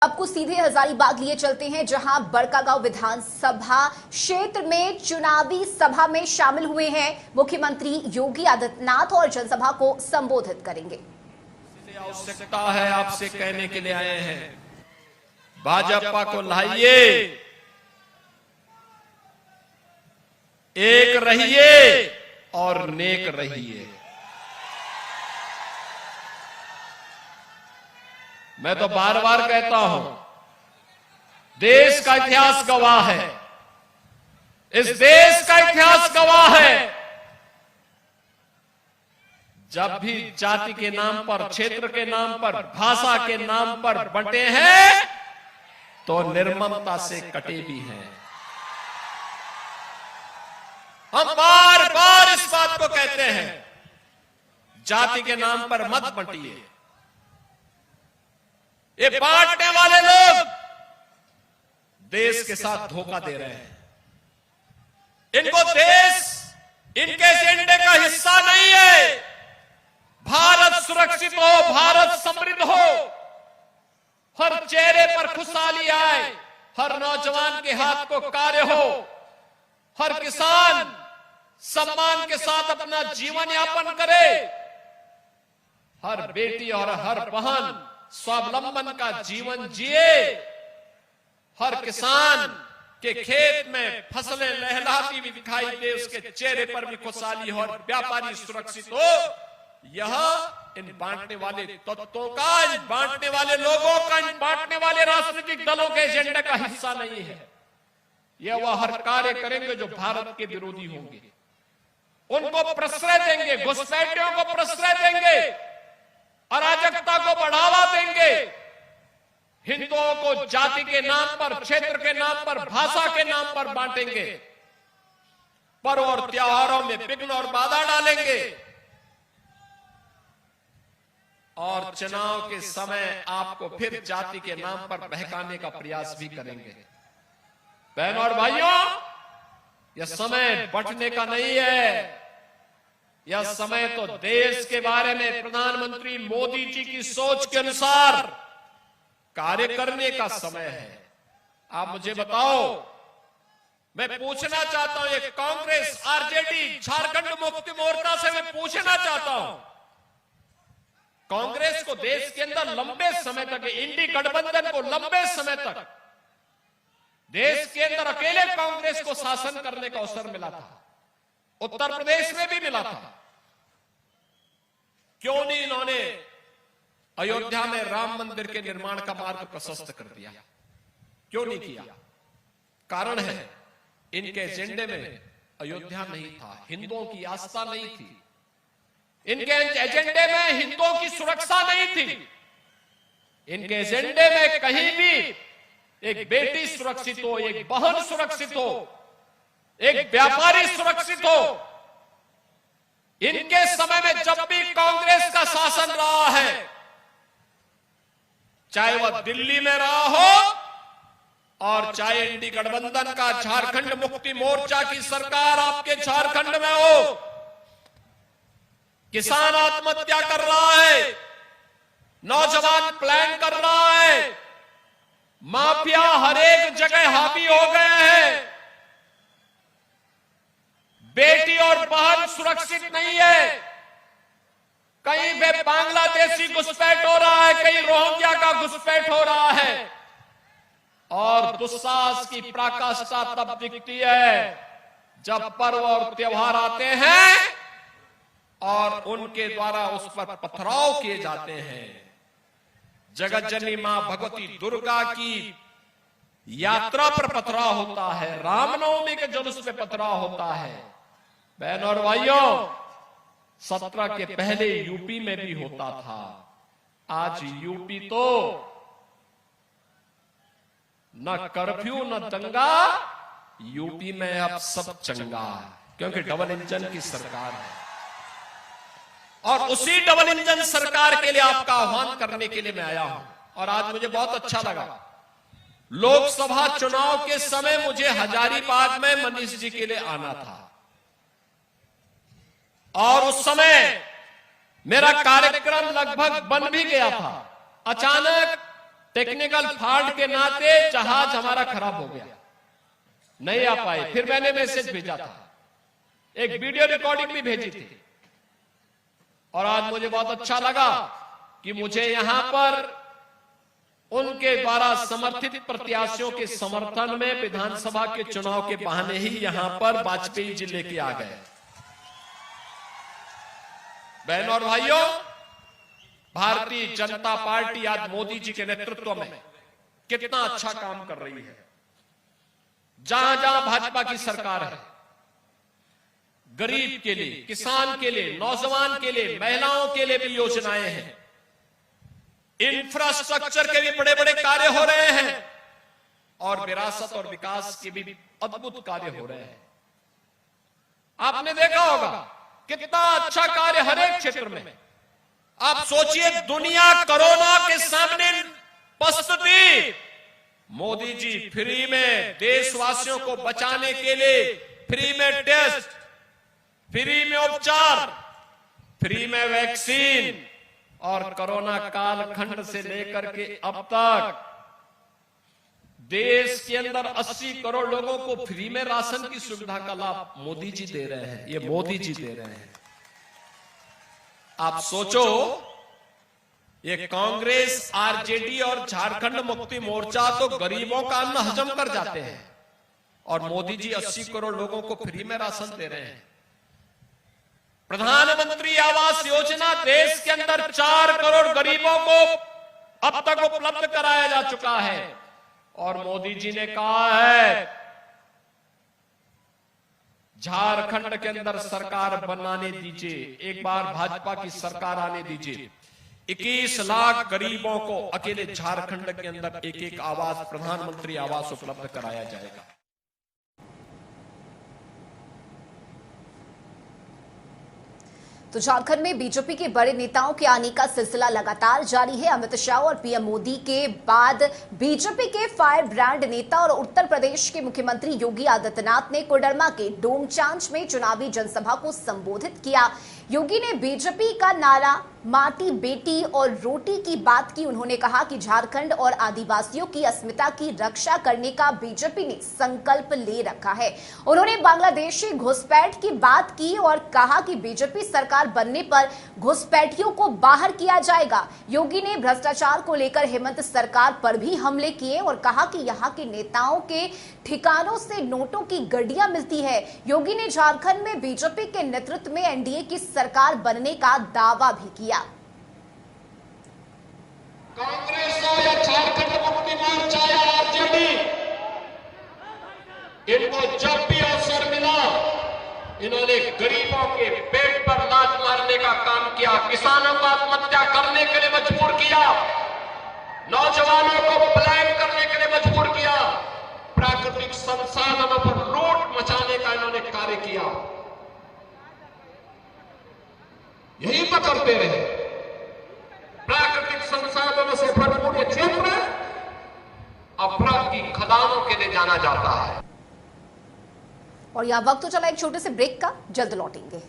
आपको सीधे हजारीबाग लिए चलते हैं, जहां बड़कागांव विधानसभा क्षेत्र में चुनावी सभा में शामिल हुए हैं मुख्यमंत्री योगी आदित्यनाथ और जनसभा को संबोधित करेंगे। आवश्यकता है आपसे कहने के लिए आए हैं, भाजपा को लाइए, एक रहिए और नेक रहिए। मैं तो बार बार कहता हूं, देश का इतिहास गवाह है, इस देश का इतिहास गवाह है। जब भी जाति के नाम पर, क्षेत्र के नाम पर, भाषा के नाम पर बंटे हैं तो निर्ममता से कटे भी हैं। हम बार बार इस बात को कहते हैं, जाति के नाम पर मत बंटिए। ये बांटने वाले लोग देश के साथ धोखा दे रहे हैं। इनको देश इनके एजेंडे का हिस्सा नहीं है। भारत सुरक्षित हो, भारत समृद्ध हो, हर चेहरे पर खुशहाली आए, हर नौजवान के हाथ को कार्य हो, हर किसान सम्मान के साथ अपना जीवन यापन करे, हर बेटी और हर बहन स्वावलंबन का जीवन जिए, हर किसान के खेत में फसलें लहलहाती भी दिखाई दे, उसके चेहरे पर भी खुशहाली हो, और व्यापारी सुरक्षित हो। यह इन बांटने वाले तत्वों का, इन बांटने वाले लोगों का, इन बांटने वाले राजनीतिक दलों के एजेंडे का हिस्सा नहीं है। यह वह हर कार्य करेंगे जो भारत के विरोधी होंगे, उनको प्रश्रय देंगे, घुसपैठियों को प्रश्रय देंगे, अराजकता को बढ़ावा देंगे, हिंदुओं को जाति के नाम पर, क्षेत्र के नाम पर, भाषा के नाम पर बांटेंगे, पर्व और त्योहारों में विघ्न और बाधा डालेंगे, और चुनाव के समय आपको फिर जाति के नाम पर बहकाने का प्रयास भी करेंगे। बहनों और भाइयों, यह समय बंटने का नहीं है, यह समय तो देश के बारे में प्रधानमंत्री मोदी जी की सोच के अनुसार कार्य करने का समय है। आप मुझे बताओ, मैं पूछना चाहता हूं, ये कांग्रेस, आरजेडी, झारखंड मुक्ति मोर्चा से मैं पूछना चाहता हूं, कांग्रेस को देश के अंदर लंबे समय तक, इंडी गठबंधन को लंबे समय तक देश के अंदर अकेले कांग्रेस को शासन करने का अवसर मिला था, उत्तर प्रदेश में भी मिला था। क्यों नहीं इन्होंने अयोध्या में राम मंदिर के निर्माण का मार्ग प्रशस्त कर दिया? क्यों नहीं किया? कारण है, इनके एजेंडे में अयोध्या नहीं था, हिंदुओं की आस्था नहीं थी, इनके एजेंडे में हिंदुओं की सुरक्षा नहीं थी, इनके एजेंडे में कहीं भी एक बेटी सुरक्षित हो, एक बहन सुरक्षित हो, एक व्यापारी सुरक्षित हो। इनके समय में जब भी कांग्रेस का शासन रहा है, चाहे वह दिल्ली में रहा हो और चाहे इंडी गठबंधन का झारखंड मुक्ति मोर्चा की सरकार आपके झारखंड में हो, किसान आत्महत्या कर रहा है, नौजवान प्लान कर रहा है, माफिया हर एक जगह हावी हो गए हैं, बेटी और बहन सुरक्षित नहीं है, कहीं पे बांग्लादेशी घुसपैठ हो रहा है, कहीं रोहिंग्या का घुसपैठ हो रहा है, और दुस्साहस की पराकाष्ठा तब दिखती है जब पर्व और त्योहार आते हैं और उनके द्वारा उस पर पथराव किए जाते हैं। जगत जननी मां भगवती दुर्गा की यात्रा पर पथराव होता है, रामनवमी के जुलूस पे पथराव होता है। बहनों और भाइयों, 17 के पहले यूपी में भी होता था, आज यूपी तो न कर्फ्यू न दंगा, यूपी में अब सब चंगा, क्योंकि डबल इंजन की सरकार है। और उसी डबल इंजन सरकार के लिए आपका आह्वान करने के लिए मैं आया हूं। और आज मुझे बहुत अच्छा लगा, लोकसभा चुनाव के समय मुझे हजारीबाग में मनीष जी के लिए आना था, और उस समय मेरा कार्यक्रम लगभग बन भी गया था। अचानक टेक्निकल फॉल्ट के नाते जहाज हमारा खराब हो गया, नहीं आ पाए। फिर मैंने मैसेज भेजा था, एक वीडियो रिकॉर्डिंग भी भेजी थी, और आज मुझे बहुत अच्छा लगा कि मुझे यहां पर उनके द्वारा समर्थित प्रत्याशियों के समर्थन में विधानसभा के चुनाव के बहाने ही यहां पर वाजपेयी जी लेके आ गए। बहनों और भाइयों, भारतीय जनता पार्टी आज मोदी जी के नेतृत्व में कितना अच्छा काम कर रही है। जहां जहां भाजपा की सरकार है, गरीब के लिए, किसान के लिए, नौजवान के लिए, महिलाओं के लिए भी योजनाएं हैं। इंफ्रास्ट्रक्चर के भी बड़े बड़े कार्य हो रहे हैं, और विरासत और विकास के भी अद्भुत कार्य हो रहे हैं। आपने देखा होगा कितना अच्छा कार्य हर एक क्षेत्र में। आप सोचिए, दुनिया कोरोना के सामने पस्त थी, मोदी जी फ्री में देशवासियों को बचाने के लिए फ्री में टेस्ट, फ्री में उपचार, फ्री में वैक्सीन, और कोरोना कालखंड से लेकर के अब तक देश के अंदर 80 करोड़ लोगों को फ्री में राशन की सुविधा का लाभ मोदी जी दे रहे हैं। ये मोदी जी दे रहे हैं। आप सोचो, ये कांग्रेस, आरजेडी और झारखंड मुक्ति मोर्चा तो गरीबों का अन्न हजम कर जाते हैं, और मोदी जी 80 करोड़ लोगों को फ्री में राशन दे रहे हैं। प्रधानमंत्री आवास योजना देश के अंदर 4 करोड़ गरीबों को अब तक उपलब्ध कराया जा चुका है, और मोदी जी ने कहा है झारखंड के अंदर सरकार बनाने दीजिए, एक बार भाजपा की सरकार आने दीजिए। 21 लाख गरीबों को अकेले झारखंड के अंदर एक एक आवास, प्रधानमंत्री आवास उपलब्ध कराया जाएगा। तो झारखंड में बीजेपी के बड़े नेताओं के आने का सिलसिला लगातार जारी है। अमित शाह और पीएम मोदी के बाद बीजेपी के फायर ब्रांड नेता और उत्तर प्रदेश के मुख्यमंत्री योगी आदित्यनाथ ने कोडरमा के डोमचांच में चुनावी जनसभा को संबोधित किया। योगी ने बीजेपी का नारा माटी बेटी और रोटी की बात की। उन्होंने कहा कि झारखंड और आदिवासियों की अस्मिता की रक्षा करने का बीजेपी ने संकल्प ले रखा है। उन्होंने बांग्लादेशी घुसपैठ की बात की और कहा कि बीजेपी सरकार बनने पर घुसपैठियों को बाहर किया जाएगा। योगी ने भ्रष्टाचार को लेकर हेमंत सरकार पर भी हमले किए और कहा कि यहाँ के नेताओं के ठिकानों से नोटों की गड्डियां मिलती है। योगी ने झारखंड में बीजेपी के नेतृत्व में एनडीए की सरकार बनने का दावा भी किया। कांग्रेस हो या झारखंड मुक्ति मोर्चा या आरजेडी, इनको जब भी अवसर मिला, इन्होंने गरीबों के पेट पर लात मारने का काम किया, किसानों को आत्महत्या करने के लिए मजबूर किया, नौजवानों को पलायन करने के लिए मजबूर किया, प्राकृतिक संसाधनों पर लूट मचाने का इन्होंने कार्य किया। यही तो करते रहे। प्राकृतिक संसाधनों से भरपूर ये क्षेत्र अपराध की खदानों के लिए जाना जाता है। और यह वक्त तो चला एक छोटे से ब्रेक का, जल्द लौटेंगे।